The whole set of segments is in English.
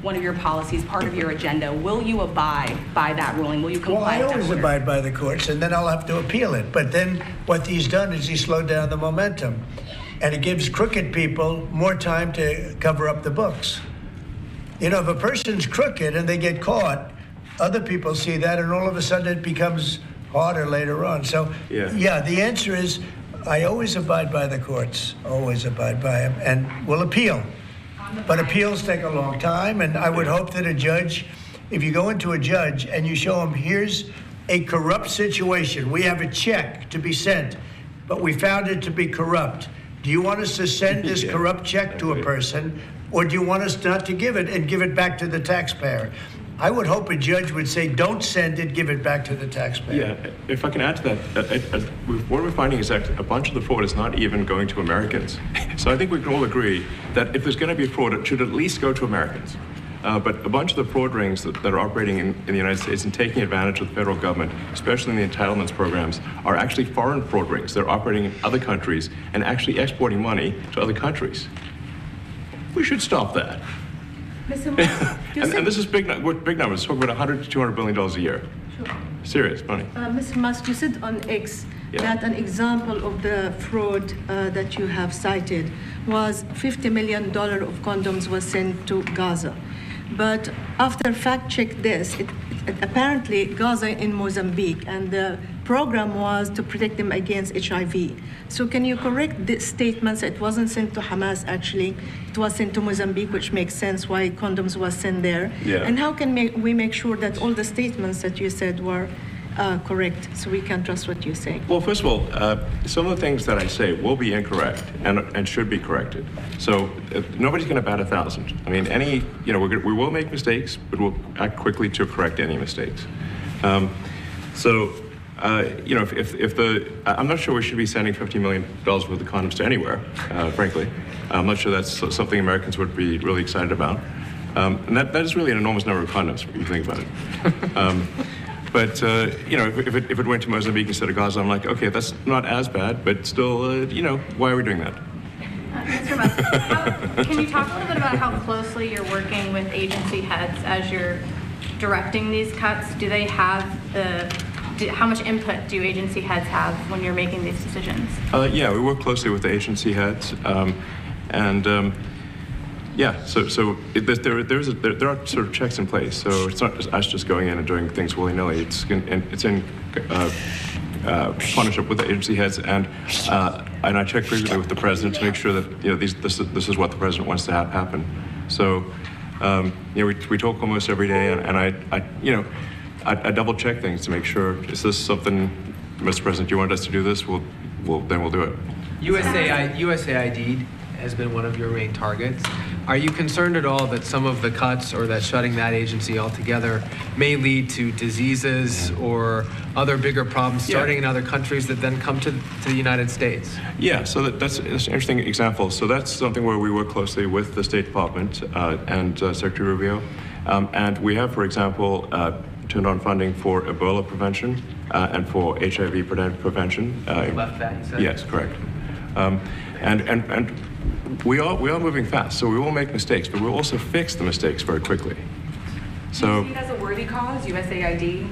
one of your policies, part of your agenda. Will you abide by that ruling? Will you comply? Well, I with that always order? abide by the courts, and then I'll have to appeal it. But then what he's done is he slowed down the momentum, and it gives crooked people more time to cover up the books. You know, if a person's crooked and they get caught, other people see that, and all of a sudden it becomes harder later on. So, yeah, the answer is I always abide by the courts, always abide by them, and will appeal. But appeals take a long time, and I would hope that a judge, if you go into a judge and you show him, here's a corrupt situation, we have a check to be sent, but we found it to be corrupt. Do you want us to send this corrupt check to a person, or do you want us not to give it and give it back to the taxpayer? I would hope a judge would say, don't send it, give it back to the taxpayer. Yeah, if I can add to that, what we're finding is that a bunch of the fraud is not even going to Americans. So I think we can all agree that if there's going to be fraud, it should at least go to Americans. But a bunch of the fraud rings that are operating in the United States and taking advantage of the federal government, especially in the entitlements programs, are actually foreign fraud rings. They're operating in other countries and actually exporting money to other countries. We should stop that. Mr. Musk, and this is big numbers. Talk about $100 to $200 billion a year. Sure. Serious money. Mr. Musk, you said on X that an example of the fraud that you have cited was $50 million of condoms was sent to Gaza. But after fact-check this, it apparently Gaza in Mozambique, and the program was to protect them against HIV. So can you correct the statements? It wasn't sent to Hamas, actually. It was sent to Mozambique, which makes sense why condoms was sent there. Yeah. And how can we make sure that all the statements that you said were correct, so we can trust what you say? Well, first of all, some of the things that I say will be incorrect and should be corrected. So nobody's going to bat 1,000. I mean, we will make mistakes, but we'll act quickly to correct any mistakes. I'm not sure we should be sending $50 million worth of condoms to anywhere, frankly. I'm not sure that's something Americans would be really excited about. And that is really an enormous number of condoms, if you think about it. But if it went to Mozambique instead of Gaza, I'm like, okay, that's not as bad, but still, why are we doing that? Mr. Musk, can you talk a little bit about how closely you're working with agency heads as you're directing these cuts? Do they have how much input do agency heads have when you're making these decisions? Yeah, we work closely with the agency heads, there are sort of checks in place. So it's not just us just going in and doing things willy-nilly. It's in partnership with the agency heads, and I check frequently with the president to make sure that this is what the president wants to happen. So we talk almost every day, and I double check things to make sure, is this something, Mr. President, you want us to do this? Then we'll do it. USAID has been one of your main targets. Are you concerned at all that some of the cuts or that shutting that agency altogether may lead to diseases or other bigger problems starting in other countries that then come to the United States? Yeah, so that's an interesting example. So that's something where we work closely with the State Department and Secretary Rubio. And we have, for example, turned on funding for Ebola prevention and for HIV prevention. Left that, you said? Yes, correct. And we are moving fast, so we will make mistakes, but we'll also fix the mistakes very quickly. So, do you see it as a worthy cause, USAID?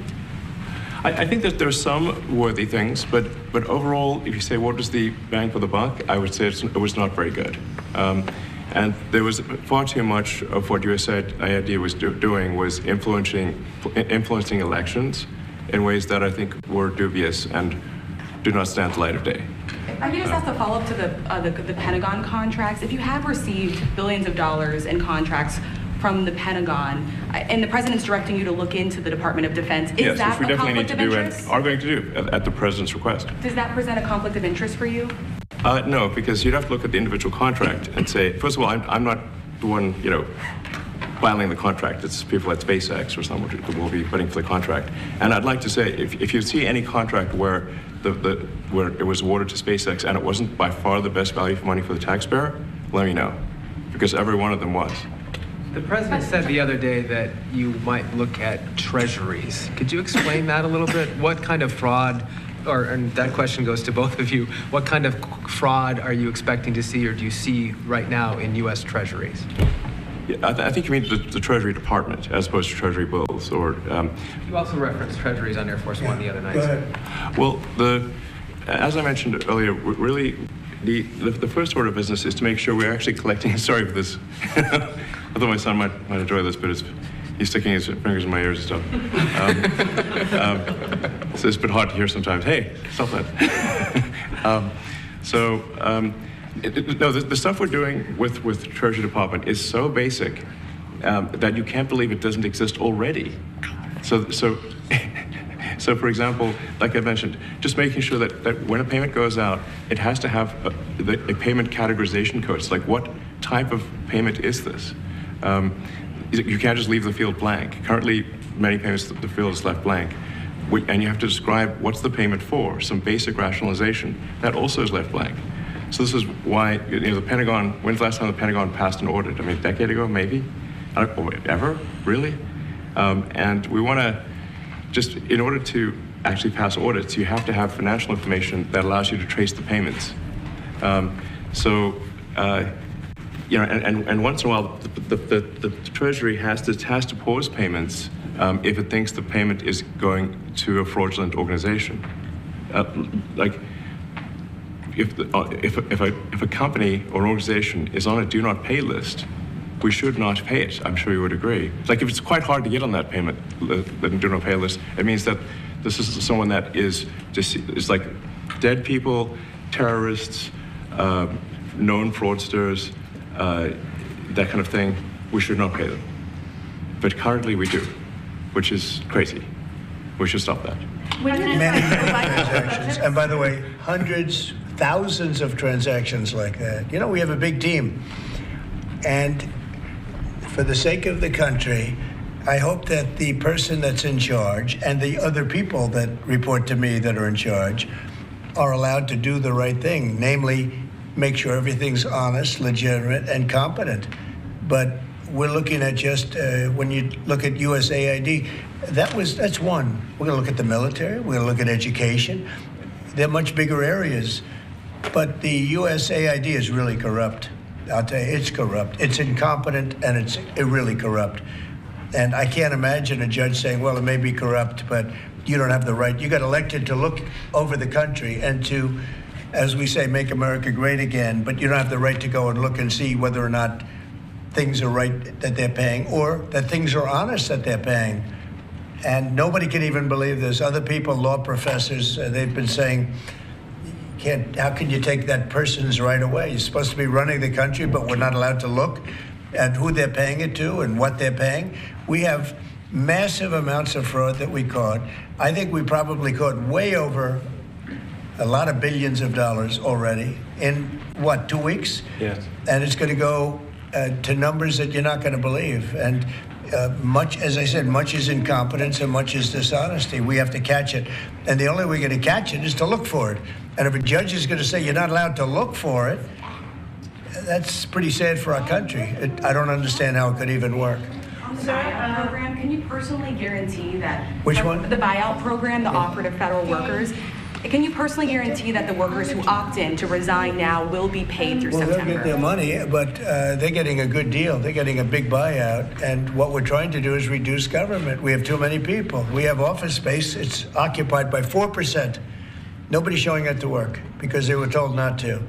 I think that there's some worthy things, but overall, if you say what is the bang for the buck, I would say it was not very good. And there was far too much of what USAID was doing was influencing elections in ways that I think were dubious and do not stand the light of day. I can just ask a follow-up to the Pentagon contracts. If you have received billions of dollars in contracts from the Pentagon, and the president's directing you to look into the Department of Defense, is that a conflict of interest? And are going to do at the president's request. Does that present a conflict of interest for you? No, because you'd have to look at the individual contract and say, first of all, I'm not the one, filing the contract. It's people at SpaceX or someone who will be putting for the contract. And I'd like to say, if you see any contract where where it was awarded to SpaceX and it wasn't by far the best value for money for the taxpayer, let me know, because every one of them was. The president said the other day that you might look at treasuries. Could you explain that a little bit? What kind of fraud, and that question goes to both of you, what kind of fraud are you expecting to see or do you see right now in U.S. treasuries? Yeah, I think you mean the Treasury Department as opposed to Treasury bills, or. You also referenced Treasuries on Air Force One the other night. Go ahead. Well, as I mentioned earlier, really, the first order of business is to make sure we're actually collecting. Sorry for this. Although my son might enjoy this, but he's sticking his fingers in my ears and stuff. So it's a bit hard to hear sometimes. Hey, stop that. No, the stuff we're doing with Treasury Department is so basic that you can't believe it doesn't exist already. So for example, like I mentioned, just making sure that when a payment goes out, it has to have a payment categorization code. It's like, what type of payment is this? You can't just leave the field blank. Currently, many payments, the field is left blank. And you have to describe what's the payment for, some basic rationalization. That also is left blank. So this is why, the Pentagon, when's the last time the Pentagon passed an audit? I mean, a decade ago, maybe? Ever? Really? And we want to, just in order to actually pass audits, you have to have financial information that allows you to trace the payments. And once in a while, the Treasury has to pause payments if it thinks the payment is going to a fraudulent organization. If a company or organization is on a do not pay list, we should not pay it. I'm sure you would agree. Like, if it's quite hard to get on that payment, the do not pay list, it means that this is someone that is like dead people, terrorists, known fraudsters, that kind of thing. We should not pay them. But currently we do, which is crazy. We should stop that. Many transactions. And by the way, hundreds, thousands of transactions like that. We have a big team. And for the sake of the country, I hope that the person that's in charge and the other people that report to me that are in charge are allowed to do the right thing, namely make sure everything's honest, legitimate, and competent. But we're looking at just, when you look at USAID, that's one. We're going to look at the military. We're going to look at education. They're much bigger areas. But the USAID is really corrupt. I'll tell you, it's corrupt. It's incompetent, and it's really corrupt. And I can't imagine a judge saying, well, it may be corrupt, but you don't have the right. You got elected to look over the country and to, as we say, make America great again, but you don't have the right to go and look and see whether or not things are right that they're paying, or that things are honest that they're paying. And nobody can even believe this. Other people, law professors, they've been saying, how can you take that person's right away? You're supposed to be running the country, but we're not allowed to look at who they're paying it to and what they're paying. We have massive amounts of fraud that we caught. I think we probably caught way over a lot of billions of dollars already in, 2 weeks? Yes. And it's going to go to numbers that you're not going to believe. And much, as I said, much is incompetence and much is dishonesty. We have to catch it. And the only way we're going to catch it is to look for it. And if a judge is going to say you're not allowed to look for it, that's pretty sad for our country. I don't understand how it could even work. On the buyout program, can you personally guarantee that... Which one? The buyout program, the offer to federal workers. Can you personally guarantee that the workers who opt in to resign now will be paid through September? They'll get their money, but they're getting a good deal. They're getting a big buyout. And what we're trying to do is reduce government. We have too many people. We have office space. It's occupied by 4%. Nobody's showing up to work because they were told not to.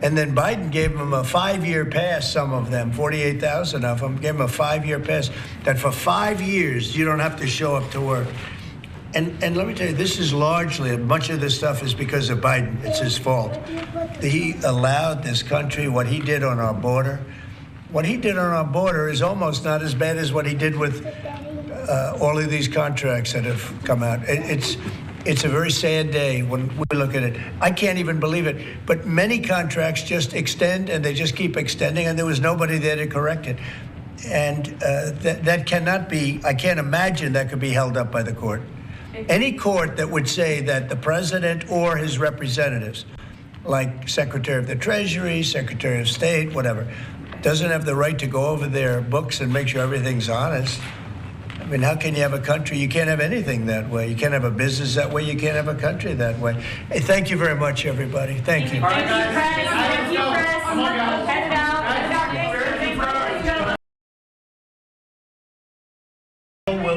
And then Biden gave them a 5-year pass, some of them, 48,000 of them, gave them a 5-year pass, that for 5 years you don't have to show up to work. And let me tell you, this is largely, much of this stuff is because of Biden. It's his fault. He allowed this country, what he did on our border. What he did on our border is almost not as bad as what he did with all of these contracts that have come out. It's a very sad day when we look at it. I can't even believe it. But many contracts just extend, and they just keep extending, and there was nobody there to correct it. And that cannot be, I can't imagine that could be held up by the court. Any court that would say that the president or his representatives, like Secretary of the Treasury, Secretary of State, whatever, doesn't have the right to go over their books and make sure everything's honest. I mean, how can you have a country? You can't have anything that way. You can't have a business that way. You can't have a country that way. Hey, thank you very much, everybody. Thank you. Thank you, Press. Thank you, Press.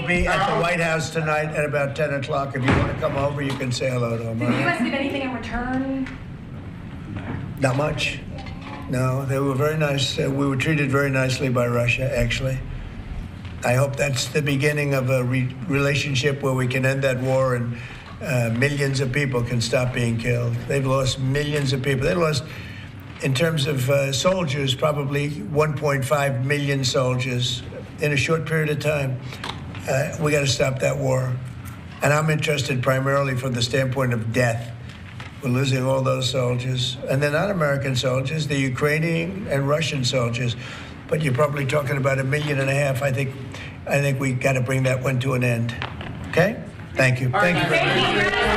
will be at the White House tonight at about 10 o'clock. If you want to come over, you can say hello to him. Did the U.S. give anything in return? Not much. No, they were very nice. We were treated very nicely by Russia, actually. I hope that's the beginning of a relationship where we can end that war and millions of people can stop being killed. They've lost millions of people. They lost, in terms of soldiers, probably 1.5 million soldiers in a short period of time. We got to stop that war. And I'm interested primarily from the standpoint of death. We're losing all those soldiers. And they're not American soldiers, they're Ukrainian and Russian soldiers. But you're probably talking about 1.5 million. I think we got to bring that one to an end. Okay? Thank you. Thank you very much.